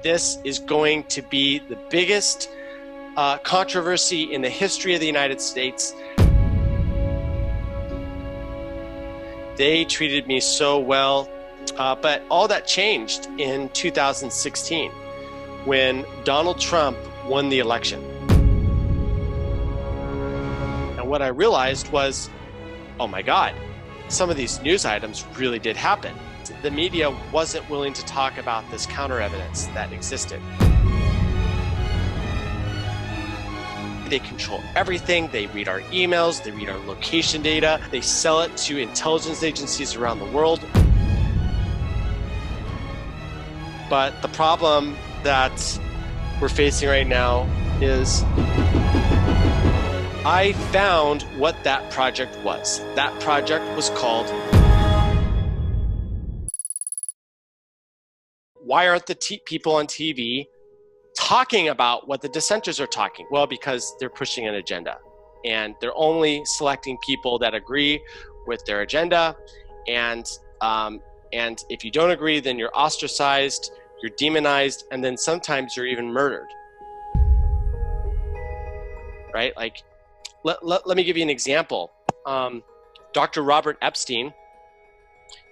this is going to be the biggest controversy in the history of the United States. They treated me so well, but all that changed in 2016 when Donald Trump won the election. And what I realized was, oh my God, some of these news items really did happen. The media wasn't willing to talk about this counter evidence that existed. They control everything. They read our emails, they read our location data, they sell it to intelligence agencies around the world. But the problem that we're facing right now is I found what that project was. That project was called Why Aren't the People on TV talking about what the dissenters are talking? Well, because they're pushing an agenda and they're only selecting people that agree with their agenda. And if you don't agree, then you're ostracized, you're demonized, and then sometimes you're even murdered. Right? Like, let me give you an example. Dr. Robert Epstein,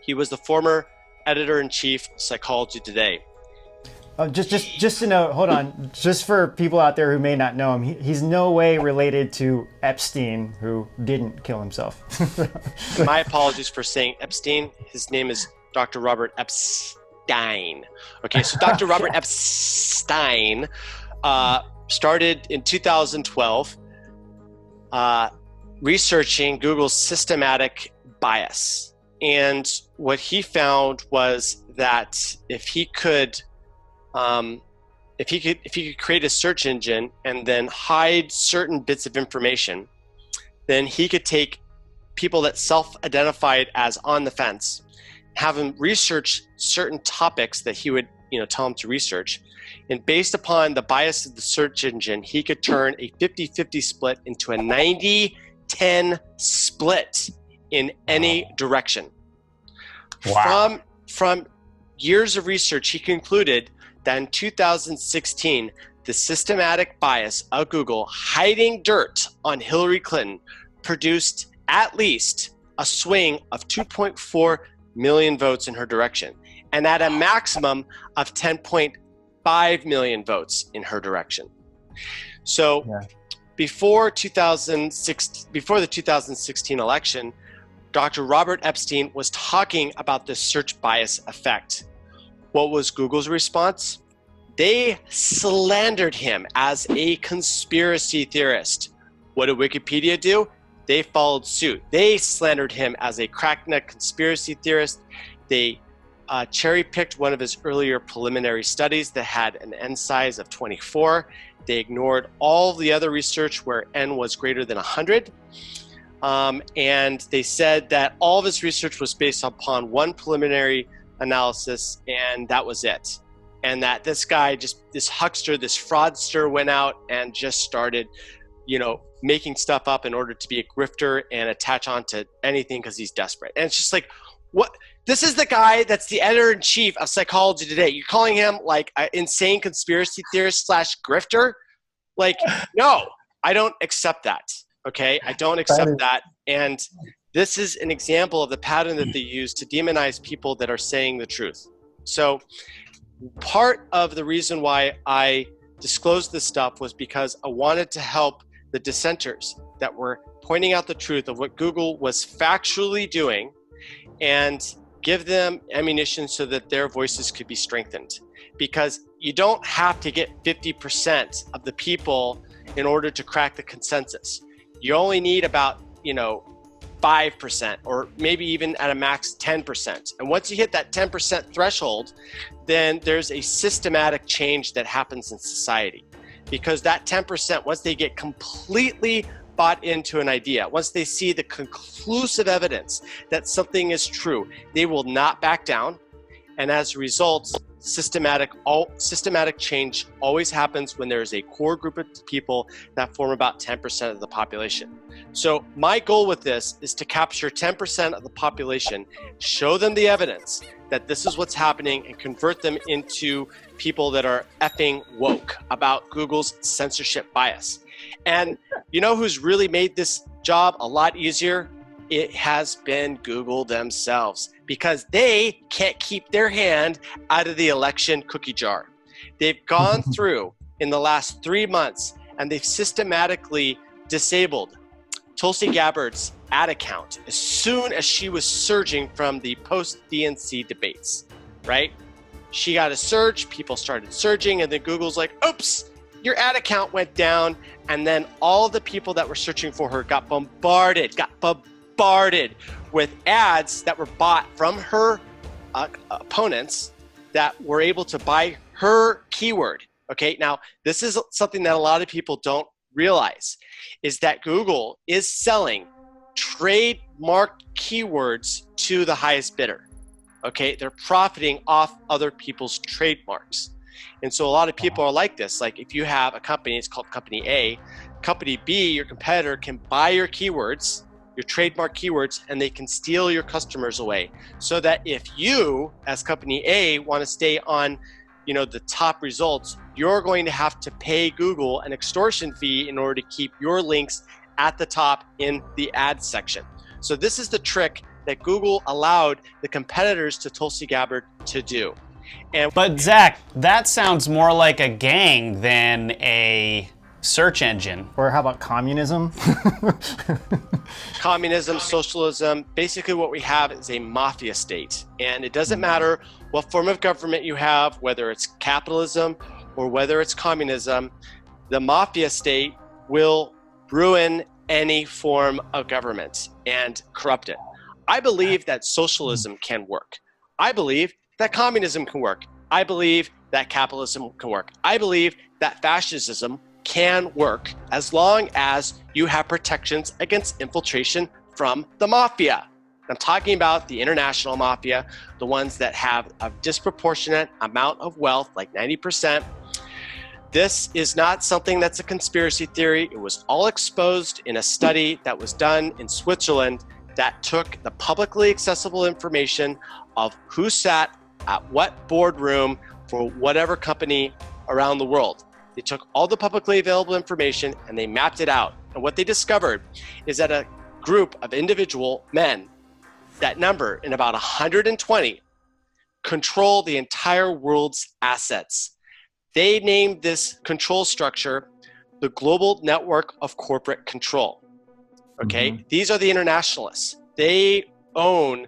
he was the former editor-in-chief of Psychology Today. Just to note, hold on, just for people out there who may not know him, he's no way related to Epstein, who didn't kill himself. My apologies for saying Epstein. His name is Dr. Robert Epstein. Okay, so Dr. Robert Epstein started in 2012 researching Google's systematic bias. And what he found was that if he could create a search engine and then hide certain bits of information, then he could take people that self-identified as on the fence, have them research certain topics that he would, tell them to research. And based upon the bias of the search engine, he could turn a 50-50 split into a 90-10 split in any direction. Wow. From years of research, he concluded that in 2016, the systematic bias of Google hiding dirt on Hillary Clinton produced at least a swing of 2.4 million votes in her direction, and at a maximum of 10.5 million votes in her direction. So before the 2016 election, Dr. Robert Epstein was talking about the search bias effect. What was Google's response? They slandered him as a conspiracy theorist. What did Wikipedia do? They followed suit. They slandered him as a crackneck conspiracy theorist. They cherry-picked one of his earlier preliminary studies that had an N size of 24. They ignored all the other research where N was greater than 100. And they said that all of his research was based upon one preliminary analysis, and that was it. And that this guy, this huckster, this fraudster, went out and just started, making stuff up in order to be a grifter and attach on to anything because he's desperate. And it's just like, what? This is the guy that's the editor-in-chief of Psychology Today. You're calling him like an insane conspiracy theorist / grifter? Like, no, I don't accept that. Okay, I don't accept that. And this is an example of the pattern that they use to demonize people that are saying the truth. So part of the reason why I disclosed this stuff was because I wanted to help the dissenters that were pointing out the truth of what Google was factually doing and give them ammunition so that their voices could be strengthened. Because you don't have to get 50% of the people in order to crack the consensus. You only need about, 5% or maybe even at a max 10%. And once you hit that 10% threshold, then there's a systematic change that happens in society. Because that 10%, once they get completely bought into an idea, once they see the conclusive evidence that something is true, they will not back down. And as a result, systematic change always happens when there's a core group of people that form about 10% of the population. So my goal with this is to capture 10% of the population, show them the evidence that this is what's happening, and convert them into people that are effing woke about Google's censorship bias. And you know who's really made this job a lot easier? It has been Google themselves, because they can't keep their hand out of the election cookie jar. They've gone through in the last 3 months and they've systematically disabled Tulsi Gabbard's ad account as soon as she was surging from the post-DNC debates, right? She got a surge, people started surging, and then Google's like, oops, your ad account went down. And then all the people that were searching for her got bombarded with ads that were bought from her opponents that were able to buy her keyword. Okay, now this is something that a lot of people don't realize, is that Google is selling trademark keywords to the highest bidder. Okay, they're profiting off other people's trademarks. And so a lot of people are like this. Like if you have a company, it's called Company A. Company B, your competitor, can buy your keywords, your trademark keywords, and they can steal your customers away. So that if you, as Company A, want to stay on, the top results, you're going to have to pay Google an extortion fee in order to keep your links at the top in the ad section. So this is the trick that Google allowed the competitors to Tulsi Gabbard to do. But Zach, that sounds more like a gang than a search engine. Or how about communism? Communism, socialism, basically what we have is a mafia state. And it doesn't matter what form of government you have, whether it's capitalism or whether it's communism, the mafia state will ruin any form of government and corrupt it. I believe that socialism can work. I believe that communism can work. I believe that capitalism can work. I believe that fascism can work as long as you have protections against infiltration from the mafia. I'm talking about the international mafia, the ones that have a disproportionate amount of wealth, like 90%. This is not something that's a conspiracy theory. It was all exposed in a study that was done in Switzerland that took the publicly accessible information of who sat at what boardroom for whatever company around the world. They took all the publicly available information and they mapped it out. And what they discovered is that a group of individual men that number in about 120 control the entire world's assets. They named this control structure the Global Network of Corporate Control. Okay, these are the internationalists. They own.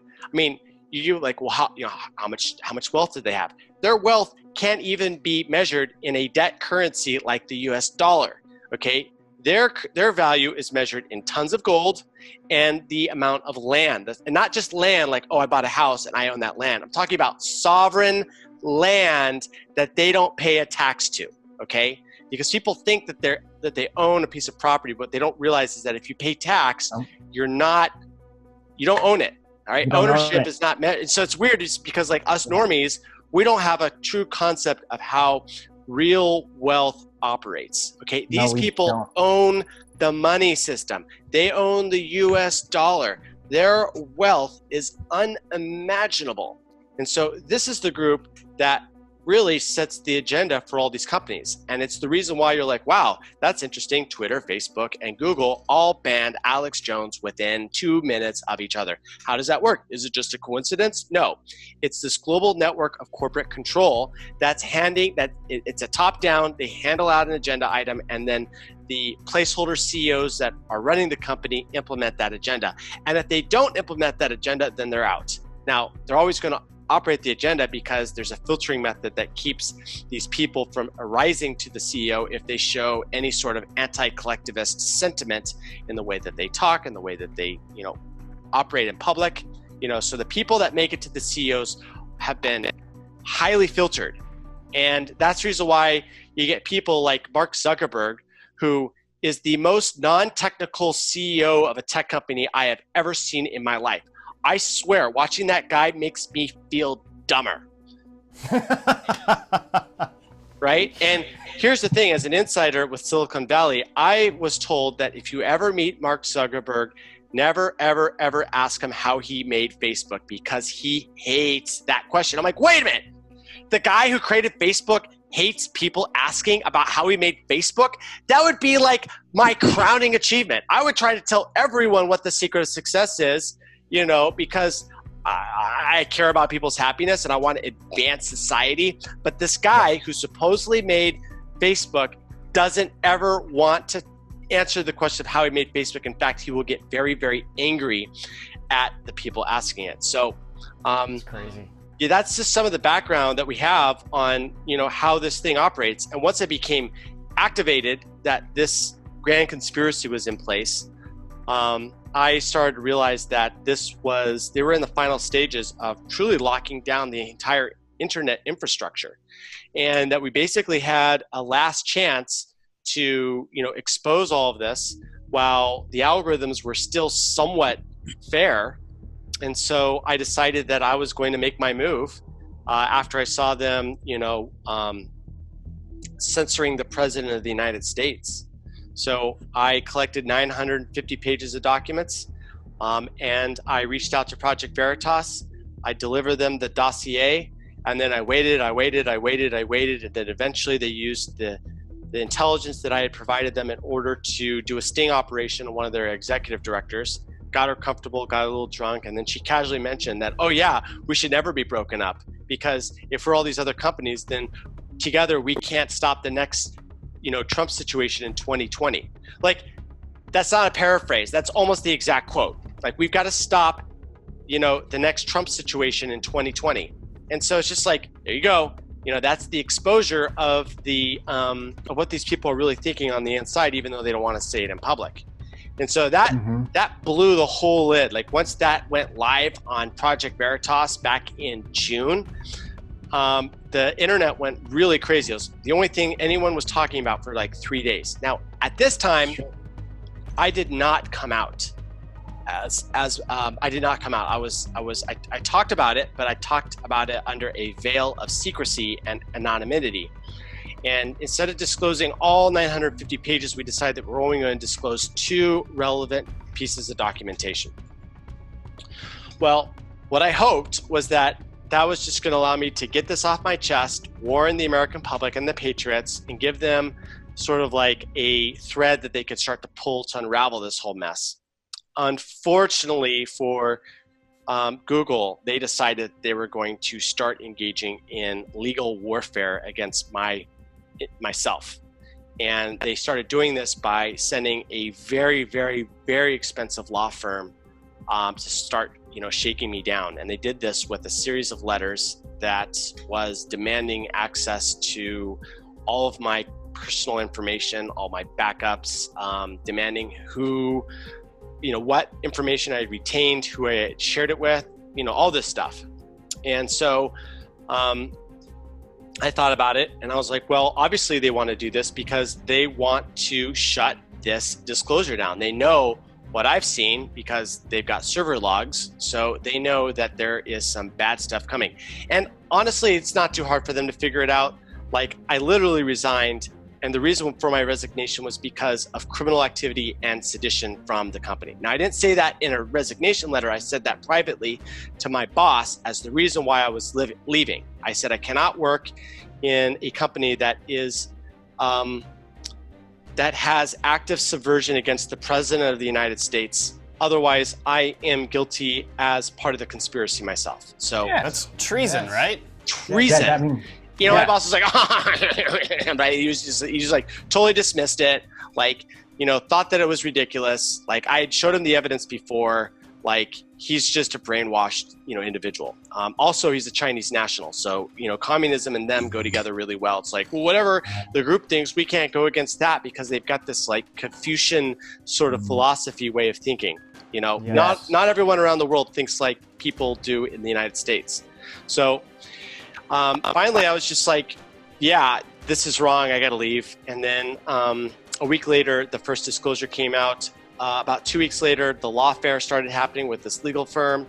You like, well, how much wealth did they have? Their wealth can't even be measured in a debt currency like the U.S. dollar. Okay, their value is measured in tons of gold and the amount of land, and not just land like, oh, I bought a house and I own that land. I'm talking about sovereign land that they don't pay a tax to. Okay, because people think that they own a piece of property, but they don't realize is that if you pay tax, you don't own it. All right, ownership is not met. So it's weird. It's because like us normies, we don't have a true concept of how real wealth operates. Okay, these people own the money system. They own the US dollar. Their wealth is unimaginable. And so this is the group that really sets the agenda for all these companies. And it's the reason why you're like, wow, that's interesting. Twitter, Facebook, and Google all banned Alex Jones within 2 minutes of each other. How does that work? Is it just a coincidence? No. It's this global network of corporate control that's it's a top-down, they handle out an agenda item, and then the placeholder CEOs that are running the company implement that agenda. And if they don't implement that agenda, then they're out. Now, they're always going to operate the agenda because there's a filtering method that keeps these people from arising to the CEO if they show any sort of anti-collectivist sentiment in the way that they talk and the way that they, operate in public. So the people that make it to the CEOs have been highly filtered. And that's the reason why you get people like Mark Zuckerberg, who is the most non-technical CEO of a tech company I have ever seen in my life. I swear, watching that guy makes me feel dumber. Right? And here's the thing, as an insider with Silicon Valley, I was told that if you ever meet Mark Zuckerberg, never, ever, ever ask him how he made Facebook because he hates that question. I'm like, wait a minute. The guy who created Facebook hates people asking about how he made Facebook? That would be like my crowning achievement. I would try to tell everyone what the secret of success is, you know, because I care about people's happiness and I want to advance society. But this guy who supposedly made Facebook doesn't ever want to answer the question of how he made Facebook. In fact, he will get very, very angry at the people asking it. So, That's crazy. Yeah, that's just some of the background that we have on, you know, how this thing operates. And once it became activated that this grand conspiracy was in place, I started to realize that they were in the final stages of truly locking down the entire internet infrastructure, and that we basically had a last chance to, you know, expose all of this while the algorithms were still somewhat fair. And so I decided that I was going to make my move after I saw them, you know, censoring the president of the United States. So I collected 950 pages of documents, and I reached out to Project Veritas. I delivered them the dossier, and then I waited, and then eventually they used the intelligence that I had provided them in order to do a sting operation on one of their executive directors. Got her comfortable, got a little drunk, and then she casually mentioned that, oh yeah, we should never be broken up, because if we're all these other companies, then together we can't stop the next, you know, Trump situation in 2020. Like, that's not a paraphrase, that's almost the exact quote. Like, we've got to stop, you know, the next Trump situation in 2020. And so it's just like, there you go. You know, that's the exposure of of what these people are really thinking on the inside, even though they don't want to say it in public. And so that blew the whole lid. Like, once that went live on Project Veritas back in June, the internet went really crazy. It was the only thing anyone was talking about for like 3 days. Now, at this time, I did not come out I did not come out. I talked about it, but I talked about it under a veil of secrecy and anonymity. And instead of disclosing all 950 pages, we decided that we're only going to disclose 2 relevant pieces of documentation. Well, what I hoped was that was just going to allow me to get this off my chest, warn the American public and the patriots, and give them sort of like a thread that they could start to pull to unravel this whole mess. Unfortunately for Google, they decided they were going to start engaging in legal warfare against myself. And they started doing this by sending a very, very, very expensive law firm to start, you know, shaking me down. And they did this with a series of letters that was demanding access to all of my personal information, all my backups, demanding what information I retained, who I had shared it with, you know, all this stuff. And so I thought about it and I was like, well, obviously they want to do this because they want to shut this disclosure down. They know what I've seen because they've got server logs. So they know that there is some bad stuff coming. And honestly, it's not too hard for them to figure it out. Like, I literally resigned, and the reason for my resignation was because of criminal activity and sedition from the company. Now, I didn't say that in a resignation letter. I said that privately to my boss as the reason why I was leaving. I said I cannot work in a company that is that has active subversion against the president of the United States. Otherwise, I am guilty as part of the conspiracy myself. So that's treason, right? Treason. My boss was like, but he just like totally dismissed it. Like, you know, thought that it was ridiculous. Like, I had showed him the evidence before. Like, he's just a brainwashed, you know, individual. Also, he's a Chinese national. So, you know, communism and them go together really well. It's like, well, whatever the group thinks, we can't go against that because they've got this like Confucian sort of philosophy way of thinking. You know, not everyone around the world thinks like people do in the United States. So finally, I was just like, yeah, this is wrong. I got to leave. And then a week later, the first disclosure came out. about 2 weeks later, the law fair started happening with this legal firm.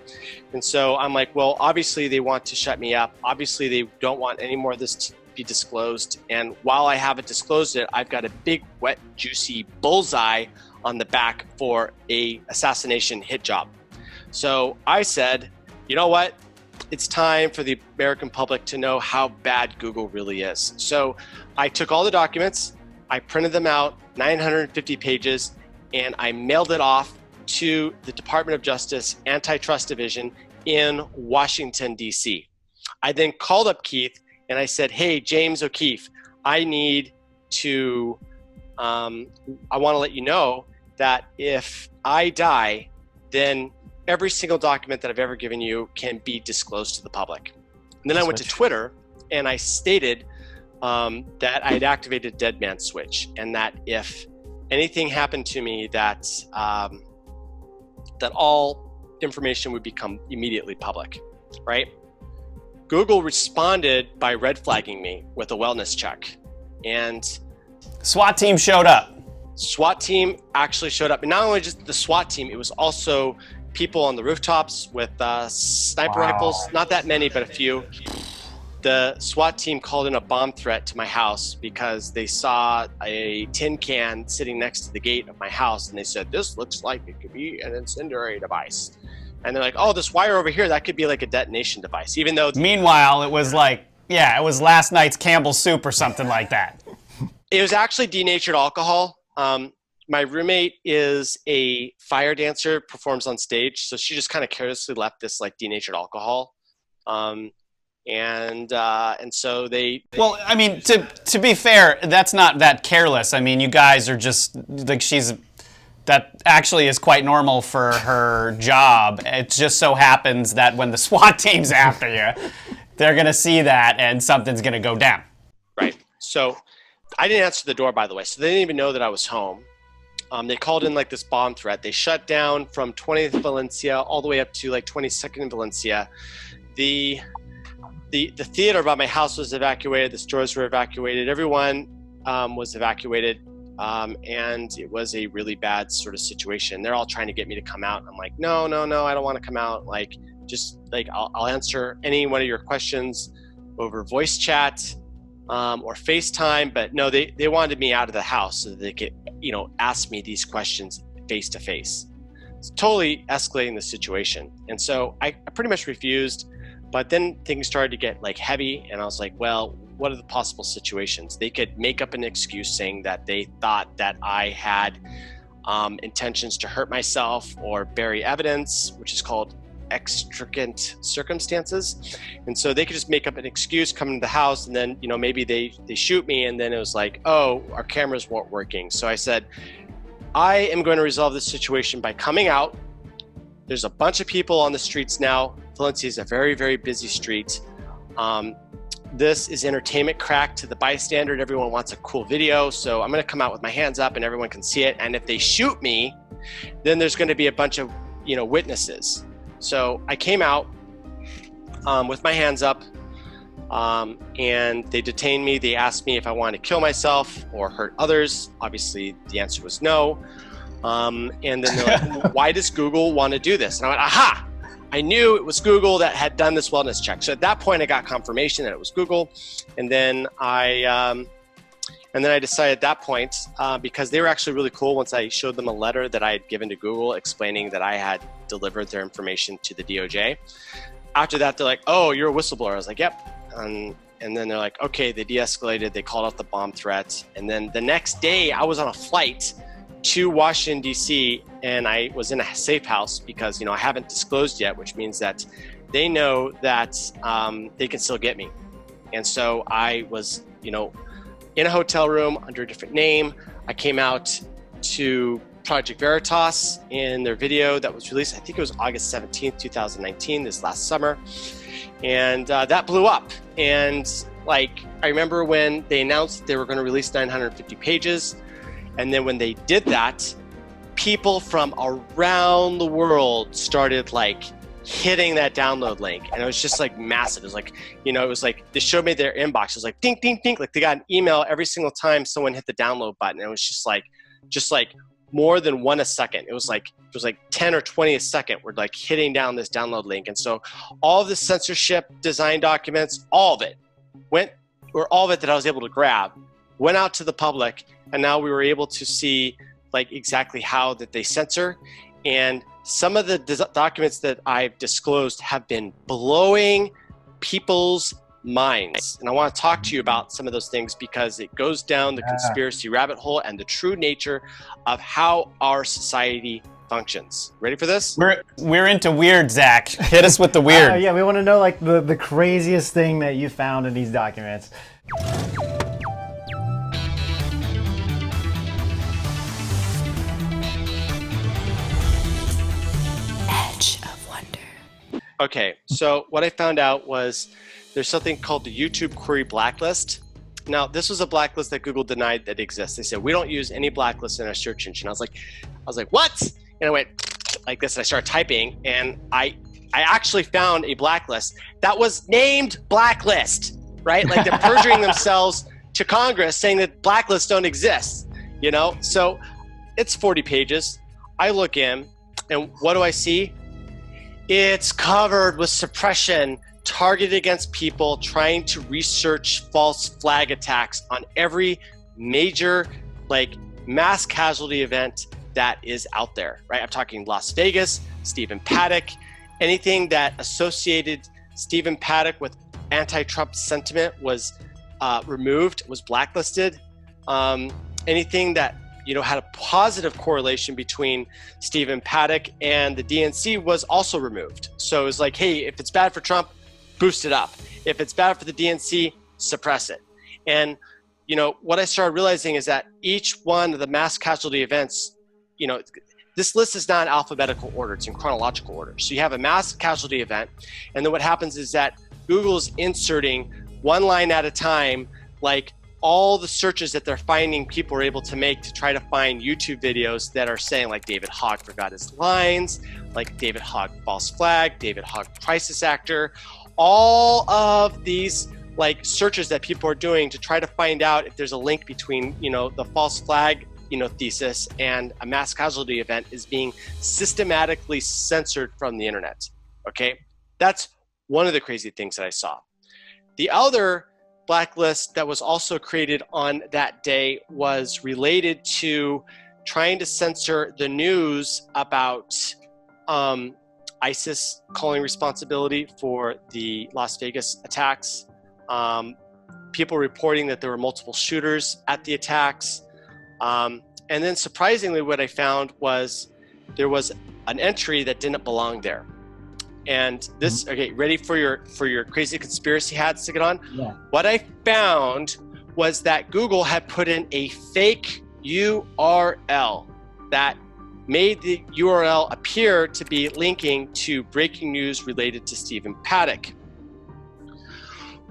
And so I'm like, well, obviously they want to shut me up. Obviously they don't want any more of this to be disclosed. And while I haven't disclosed it, I've got a big, wet, juicy bullseye on the back for a assassination hit job. So I said, you know what? It's time for the American public to know how bad Google really is. So I took all the documents, I printed them out, 950 pages, and I mailed it off to the Department of Justice Antitrust Division in Washington, D.C. I then called up Keith and I said, hey, James O'Keefe, I need to, I want to let you know that if I die, then every single document that I've ever given you can be disclosed to the public. And then I went to Twitter and I stated that I had activated Dead Man Switch, and that if anything happened to me, that that all information would become immediately public, right? Google responded by red flagging me with a wellness check, and SWAT team showed up. SWAT team actually showed up, and not only just the SWAT team, it was also people on the rooftops with sniper rifles. Not that many, but a few. The SWAT team called in a bomb threat to my house because they saw a tin can sitting next to the gate of my house, and they said, this looks like it could be an incendiary device. And they're like, oh, this wire over here, that could be like a detonation device, even though... Meanwhile, it was like, yeah, it was last night's Campbell's soup or something like that. It was actually denatured alcohol. My roommate is a fire dancer, performs on stage, so she just kind of carelessly left this like denatured alcohol. And so they well, I mean, to be fair, that's not that careless. I mean, you guys are just like, that actually is quite normal for her job. It just so happens that when the SWAT team's after you, they're gonna see that and something's gonna go down. Right. So I didn't answer the door, by the way, so they didn't even know that I was home. They called in like this bomb threat. They shut down from 20th Valencia all the way up to like 22nd Valencia. The theater by my house was evacuated. The stores were evacuated. Everyone was evacuated, and it was a really bad sort of situation. They're all trying to get me to come out. I'm like, no, I don't want to come out. Like, just like I'll answer any one of your questions over voice chat or FaceTime. But no, they wanted me out of the house so that they could, ask me these questions face to face. It's totally escalating the situation, and so I pretty much refused. But then things started to get like heavy, and I was like, well, what are the possible situations? They could make up an excuse saying that they thought that I had intentions to hurt myself or bury evidence, which is called extricate circumstances. And so they could just make up an excuse, come into the house, and then, maybe they shoot me, and then it was like, oh, our cameras weren't working. So I said, I am going to resolve this situation by coming out. There's a bunch of people on the streets now. Valencia is a very, very busy street. This is entertainment crack to the bystander. Everyone wants a cool video. So I'm going to come out with my hands up and everyone can see it. And if they shoot me, then there's going to be a bunch of, witnesses. So I came out with my hands up, and they detained me. They asked me if I wanted to kill myself or hurt others. Obviously, the answer was no. And then they're like, why does Google want to do this? And I went, aha! I knew it was Google that had done this wellness check. So at that point, I got confirmation that it was Google. And then I decided at that point, because they were actually really cool once I showed them a letter that I had given to Google explaining that I had delivered their information to the DOJ. After that, they're like, oh, you're a whistleblower. I was like, yep. And then they're like, okay, they de-escalated. They called out the bomb threat. And then the next day, I was on a flight to Washington, D.C., and I was in a safe house because, I haven't disclosed yet, which means that they know that they can still get me. And so I was, in a hotel room under a different name. I came out to Project Veritas in their video that was released, I think it was August 17th, 2019, this last summer. And that blew up. And I remember when they announced that they were going to release 950 pages. And then when they did that, people from around the world started hitting that download link. And it was just massive. It was it was they showed me their inbox. It was like ding, ding, ding. They got an email every single time someone hit the download button. And it was just more than one a second. It was like 10 or 20 a second were like hitting down this download link. And so all of the censorship design documents, all of it that I was able to grab went out to the public. And now we were able to see like exactly how that they censor. And some of the documents that I've disclosed have been blowing people's minds. And I want to talk to you about some of those things because it goes down the conspiracy rabbit hole and the true nature of how our society functions. Ready for this? We're into weird, Zach. Hit us with the weird. Yeah, we want to know like the craziest thing that you found in these documents. Okay, so what I found out was there's something called the YouTube query blacklist. Now, this was a blacklist that Google denied that exists. They said, we don't use any blacklist in our search engine. I was like, what? And I went like this, and I started typing, and I actually found a blacklist that was named blacklist, right? Like they're perjuring themselves to Congress saying that blacklists don't exist, you know? So it's 40 pages. I look in, and what do I see? It's covered with suppression targeted against people trying to research false flag attacks on every major like mass casualty event that is out there, right? I'm talking Las Vegas, Stephen Paddock, anything that associated Stephen Paddock with anti-Trump sentiment was removed, was blacklisted. Anything that had a positive correlation between Stephen Paddock and the DNC was also removed. So it was like, hey, if it's bad for Trump, boost it up. If it's bad for the DNC, suppress it. And, what I started realizing is that each one of the mass casualty events, this list is not in alphabetical order, it's in chronological order. So you have a mass casualty event, and then what happens is that Google's inserting one line at a time, like all the searches that they're finding people are able to make to try to find YouTube videos that are saying like David Hogg forgot his lines, like David Hogg false flag, David Hogg crisis actor, all of these like searches that people are doing to try to find out if there's a link between, the false flag, thesis and a mass casualty event is being systematically censored from the internet. Okay. That's one of the crazy things that I saw. The other blacklist that was also created on that day was related to trying to censor the news about ISIS calling responsibility for the Las Vegas attacks, people reporting that there were multiple shooters at the attacks. And then surprisingly, what I found was there was an entry that didn't belong there. And this, okay, ready for your crazy conspiracy hats to get on? Yeah. What I found was that Google had put in a fake URL that made the URL appear to be linking to breaking news related to Stephen Paddock.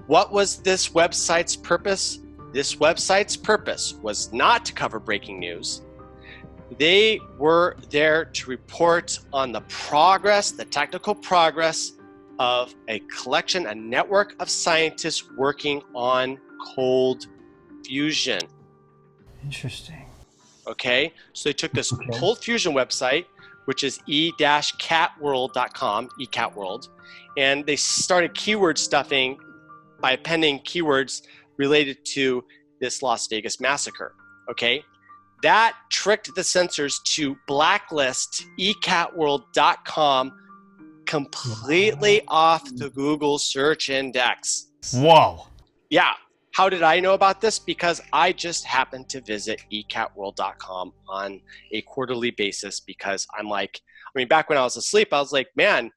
What was this website's purpose? This website's purpose was not to cover breaking news. They were there to report on the progress, the technical progress of a network of scientists working on cold fusion. Interesting. Okay, so they took this cold fusion website, which is e-catworld.com, eCatWorld, and they started keyword stuffing by appending keywords related to this Las Vegas massacre. Okay. That tricked the censors to blacklist ecatworld.com completely off the Google search index. Whoa. Yeah. How did I know about this? Because I just happened to visit ecatworld.com on a quarterly basis because back when I was asleep, I was like, man,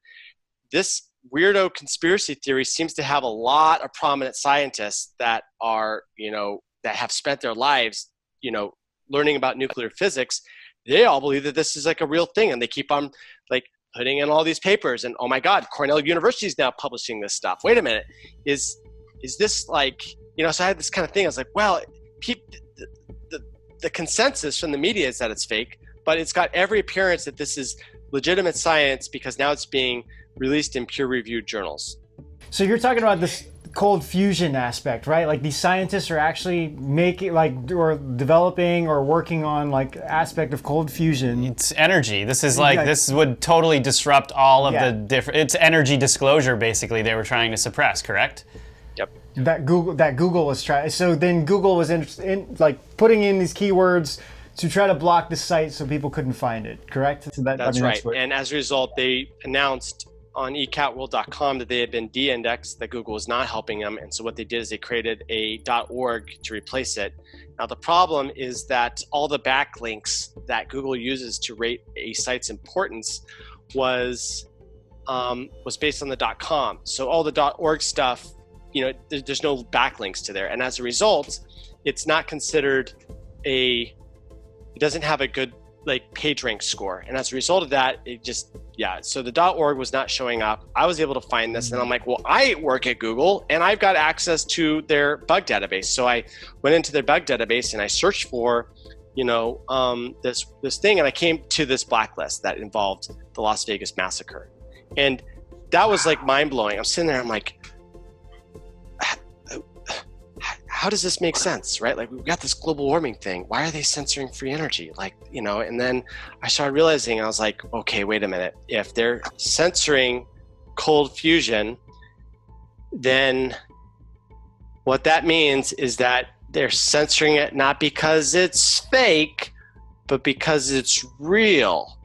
this weirdo conspiracy theory seems to have a lot of prominent scientists that are, that have spent their lives, learning about nuclear physics. They all believe that this is like a real thing, and they keep on like putting in all these papers, and oh my God, Cornell University is now publishing this stuff. Wait a minute, is this like, so I had this kind of thing. I was like, well, the consensus from the media is that it's fake, but it's got every appearance that this is legitimate science because now it's being released in peer-reviewed journals. So you're talking about this cold fusion aspect, right? Like these scientists are actually making or developing or working on like aspect of cold fusion. It's energy. This is like, this would totally disrupt all of the different, it's energy disclosure basically they were trying to suppress, correct? Yep. That Google was trying. So then Google was in like putting in these keywords to try to block the site so people couldn't find it, correct? So that's right. And as a result, they announced on ecatworld.com that they had been de-indexed, that Google was not helping them. And so what they did is they created a .org to replace it. Now the problem is that all the backlinks that Google uses to rate a site's importance was based on the .com. So all the .org stuff, there's no backlinks to there. And as a result, it's not considered it doesn't have a good page rank score. And as a result of that, so the .org was not showing up. I was able to find this and I'm like, well, I work at Google and I've got access to their bug database. So I went into their bug database and I searched for, this thing, and I came to this blacklist that involved the Las Vegas massacre. And that was mind blowing. I'm sitting there, I'm like, how does this make sense, right? We've got this global warming thing. Why are they censoring free energy? And then I started realizing, I was like, okay, wait a minute. If they're censoring cold fusion, then what that means is that they're censoring it not because it's fake, but because it's real.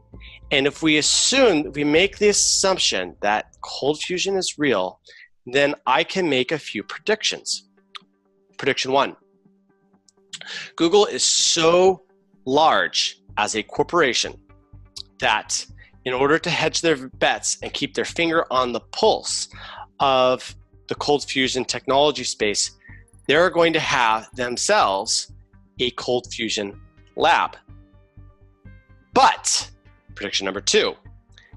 And if we make the assumption that cold fusion is real, then I can make a few predictions. Prediction 1, Google is so large as a corporation that in order to hedge their bets and keep their finger on the pulse of the cold fusion technology space, they're going to have themselves a cold fusion lab. But, prediction number 2,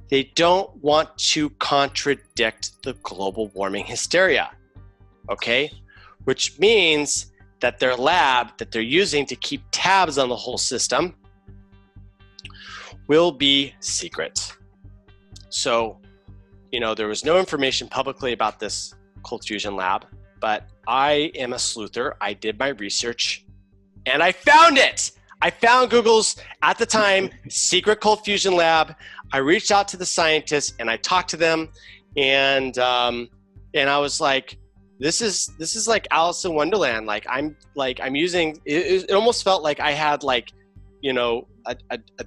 they don't want to contradict the global warming hysteria, okay? Which means that their lab that they're using to keep tabs on the whole system will be secret. So, there was no information publicly about this cold fusion lab, but I am a sleuther. I did my research and I found it. I found Google's, at the time, secret cold fusion lab. I reached out to the scientists and I talked to them, and I was like, This is like Alice in Wonderland. I'm using it. It almost felt like I had a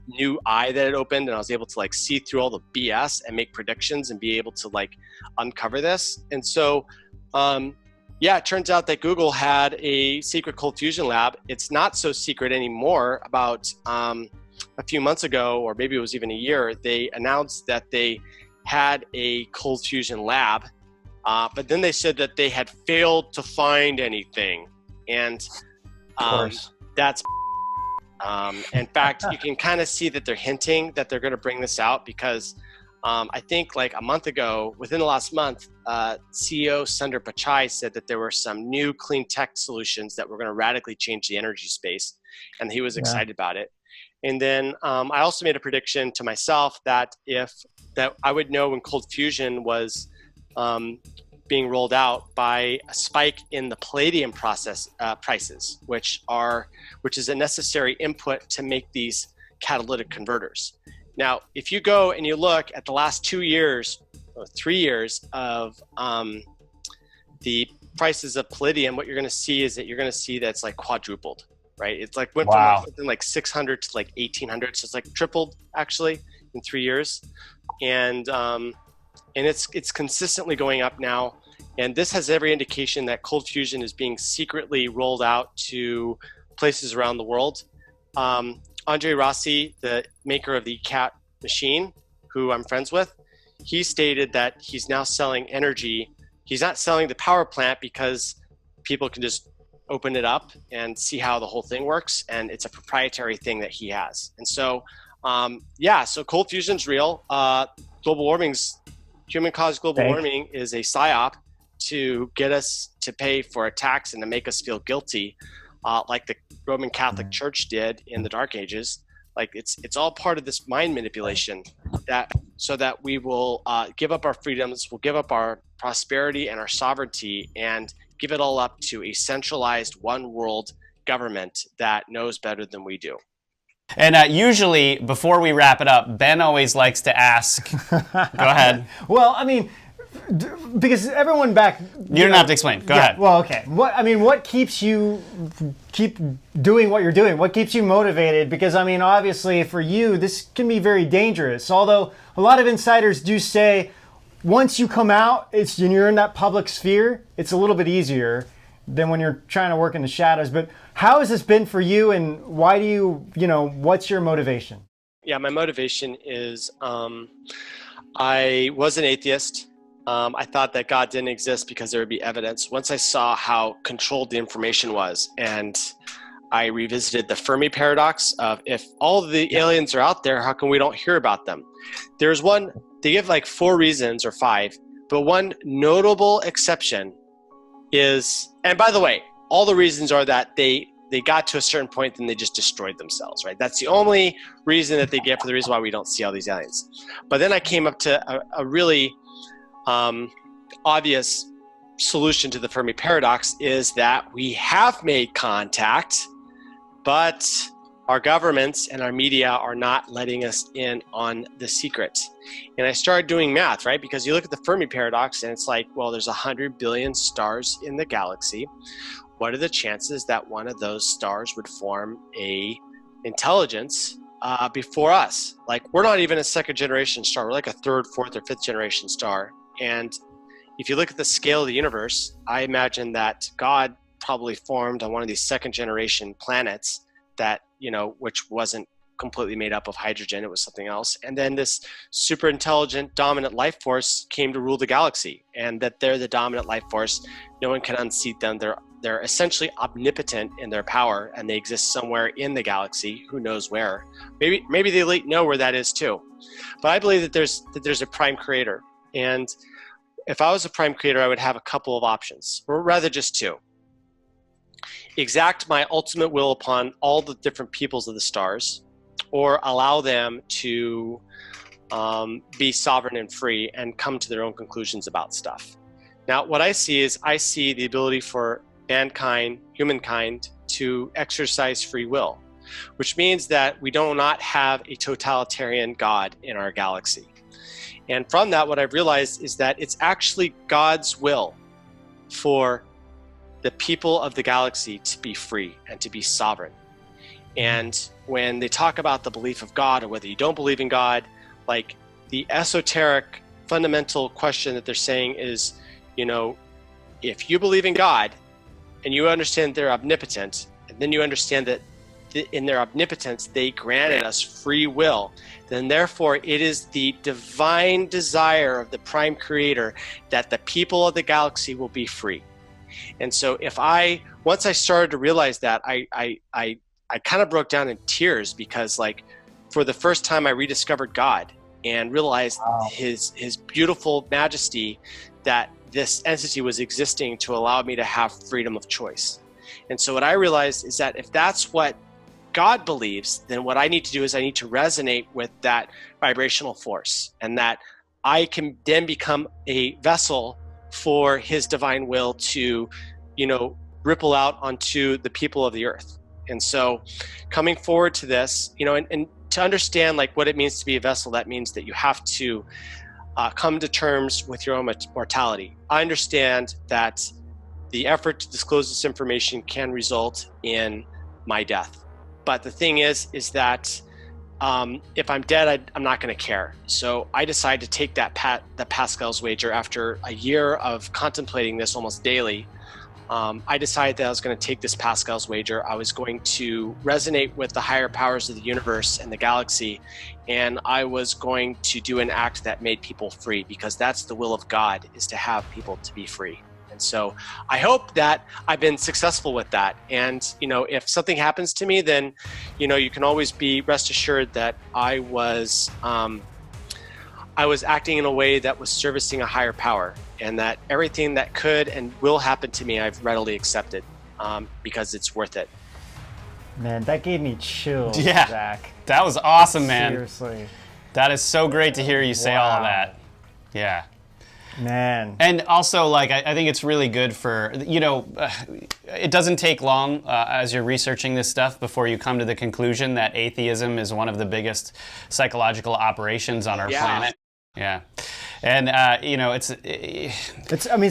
new eye that had opened, and I was able to see through all the BS and make predictions and be able to uncover this. And so, it turns out that Google had a secret cold fusion lab. It's not so secret anymore. About a few months ago, or maybe it was even a year, they announced that they had a cold fusion lab. But then they said that they had failed to find anything. And that's in fact, you can kind of see that they're hinting that they're going to bring this out because I think a month ago, within the last month, CEO Sundar Pichai said that there were some new clean tech solutions that were going to radically change the energy space. And he was excited about it. And then I also made a prediction to myself that I would know when cold fusion was being rolled out by a spike in the palladium prices, which is a necessary input to make these catalytic converters. Now, if you go and you look at the last 2 years or 3 years of the prices of palladium, what you're going to see is that it's quadrupled, right? It's went from something like 600 to 1800, so it's tripled actually in 3 years, and it's consistently going up now. And this has every indication that cold fusion is being secretly rolled out to places around the world. Andre Rossi, the maker of the cat machine, who I'm friends with, he stated that he's now selling energy. He's not selling the power plant because people can just open it up and see how the whole thing works. And it's a proprietary thing that he has. And so, so cold fusion's real. Human-caused global warming is a psyop to get us to pay for a tax and to make us feel guilty, like the Roman Catholic Church did in the Dark Ages. Like it's all part of this mind manipulation that so that we will give up our freedoms, we'll give up our prosperity and our sovereignty, and give it all up to a centralized one world government that knows better than we do. And usually, before we wrap it up, Ben always likes to ask. Go ahead. Well, I mean, because everyone back. You don't have to explain. Go ahead. Well, okay. What keeps you keep doing what you're doing? What keeps you motivated? Because I mean, obviously, for you, this can be very dangerous. Although a lot of insiders do say, once you come out, you're in that public sphere, it's a little bit easier than when you're trying to work in the shadows. But how has this been for you, and why do what's your motivation? Yeah, my motivation is I was an atheist. I thought that God didn't exist because there would be evidence. Once I saw how controlled the information was, and I revisited the Fermi paradox of, if all of the aliens are out there, how come we don't hear about them? There's one, they give like 4 reasons or 5, but one notable exception is, and by the way, all the reasons are that they got to a certain point, then they just destroyed themselves, right? That's the only reason that they give for the reason why we don't see all these aliens. But then I came up to a really obvious solution to the Fermi paradox, is that we have made contact, but our governments and our media are not letting us in on the secret. And I started doing math, right? Because you look at the Fermi paradox and it's like, well, there's 100 billion stars in the galaxy. What are the chances that one of those stars would form a intelligence before us? Like, we're not even a 2nd generation star. We're like a 3rd, 4th, or 5th generation star. And if you look at the scale of the universe, I imagine that God probably formed on one of these 2nd generation planets that, which wasn't completely made up of hydrogen, it was something else. And then this super intelligent, dominant life force came to rule the galaxy, and that they're the dominant life force. No one can unseat them. They're essentially omnipotent in their power, and they exist somewhere in the galaxy. Who knows where? Maybe they know where that is too. But I believe that there's a prime creator. And if I was a prime creator, I would have a couple of options, or rather just 2. Exact my ultimate will upon all the different peoples of the stars, or allow them to be sovereign and free and come to their own conclusions about stuff. Now, what I see the ability for mankind, humankind, to exercise free will, which means that we do not have a totalitarian God in our galaxy. And from that, what I've realized is that it's actually God's will for the people of the galaxy to be free and to be sovereign. And when they talk about the belief of God, or whether you don't believe in God, like, the esoteric fundamental question that they're saying is, if you believe in God and you understand they're omnipotent, and then you understand that in their omnipotence they granted us free will, then therefore it is the divine desire of the prime creator that the people of the galaxy will be free. And so once I started to realize that, I kind of broke down in tears, because, like, for the first time I rediscovered God and realized his beautiful majesty, that this entity was existing to allow me to have freedom of choice. And so what I realized is that if that's what God believes, then what I need to do is I need to resonate with that vibrational force, and that I can then become a vessel for his divine will to, ripple out onto the people of the earth. And so coming forward to this, and to understand, like, what it means to be a vessel, that means that you have to come to terms with your own mortality. I understand that the effort to disclose this information can result in my death. But the thing is that if I'm dead, I'm not going to care. So I decided to take that Pascal's wager. After a year of contemplating this almost daily, I decided that I was going to take this Pascal's wager. I was going to resonate with the higher powers of the universe and the galaxy, and I was going to do an act that made people free, because that's the will of God, is to have people to be free. And so I hope that I've been successful with that. And, if something happens to me, then, you can always be rest assured that I was acting in a way that was servicing a higher power, and that everything that could and will happen to me, I've readily accepted, because it's worth it. Man, that gave me chills, Yeah. Zach. That was awesome, man. Seriously. That is so great to hear you say all of Wow. that. Yeah. Man. And also, like, I think it's really good for, it doesn't take long as you're researching this stuff before you come to the conclusion that atheism is one of the biggest psychological operations on our planet. Yeah. And, it's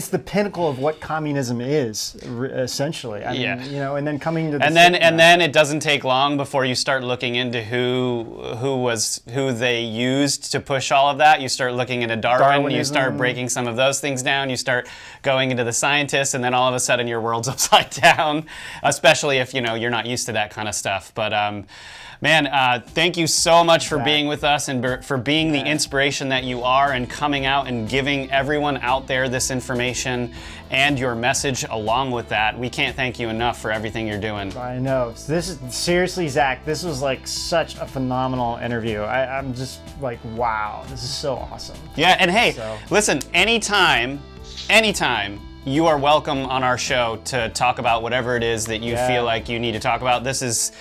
the pinnacle of what communism is, essentially. I mean, and then coming to the and then it doesn't take long before you start looking into who they used to push all of that. You start looking into Darwinism. You start breaking some of those things down. You start going into the scientists, and then all of a sudden your world's upside down, especially if you're not used to that kind of stuff. But man, thank you so much for being with us and for being the inspiration that you are and coming out and giving everyone out there this information and your message along with that. We can't thank you enough for everything you're doing. I know. This is seriously, Zach, this was like such a phenomenal interview. I'm just like, wow, this is so awesome. Yeah, and hey, listen, anytime you are welcome on our show to talk about whatever it is that you feel like you need to talk about. This is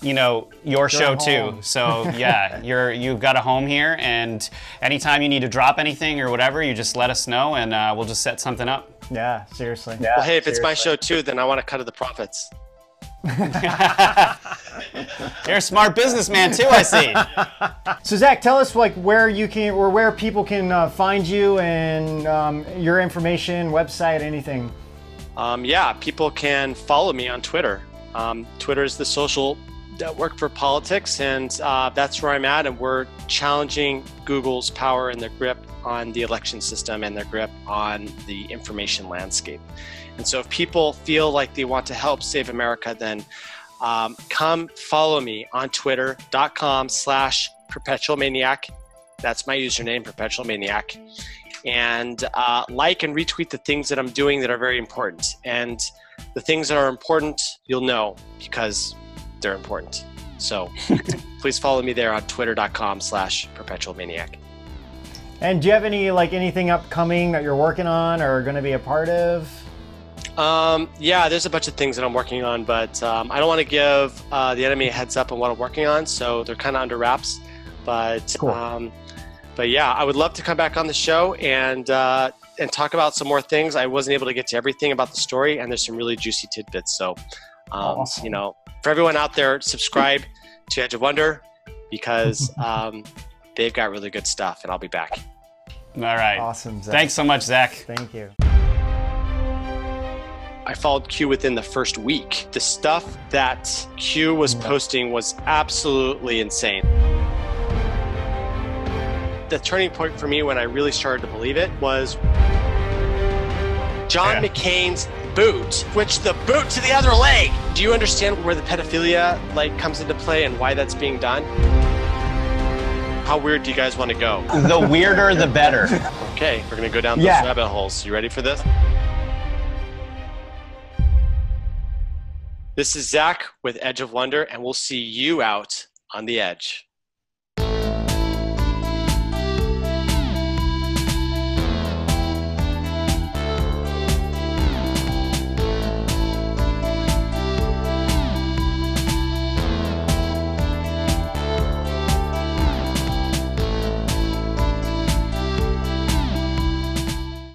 your show too. So yeah, you've got a home here, and anytime you need to drop anything or whatever, you just let us know, and we'll just set something up. Yeah, seriously. Yeah, well, hey, if it's my show too, then I want to cut of the profits. You're a smart businessman too, I see. So Zach, tell us like where people can find you and your information, website, anything. People can follow me on Twitter. Twitter is the social network for politics, and that's where I'm at. And we're challenging Google's power and their grip on the election system and their grip on the information landscape. And so if people feel like they want to help save America, then come follow me on twitter.com/perpetualmaniac. That's my username, perpetualmaniac. And like and retweet the things that I'm doing that are very important. And the things that are important, you'll know because they're important. So please follow me there on twitter.com/perpetualmaniac. And do you have anything upcoming that you're working on or going to be a part of? There's a bunch of things that I'm working on, but I don't want to give the enemy a heads up on what I'm working on, so they're kind of under wraps. But cool. I would love to come back on the show and talk about some more things. I wasn't able to get to everything about the story, and there's some really juicy tidbits. So, awesome. For everyone out there, subscribe to Edge of Wonder because they've got really good stuff, and I'll be back. All right. Awesome, Zach. Thanks so much, Zach. Thank you. I followed Q within the first week. The stuff that Q was posting was absolutely insane. The turning point for me when I really started to believe it was John McCain's boot, which the boot to the other leg. Do you understand where the pedophilia comes into play and why that's being done? How weird do you guys want to go? The weirder, the better. Okay, we're gonna go down those rabbit holes. You ready for this? This is Zach with Edge of Wonder, and we'll see you out on the edge.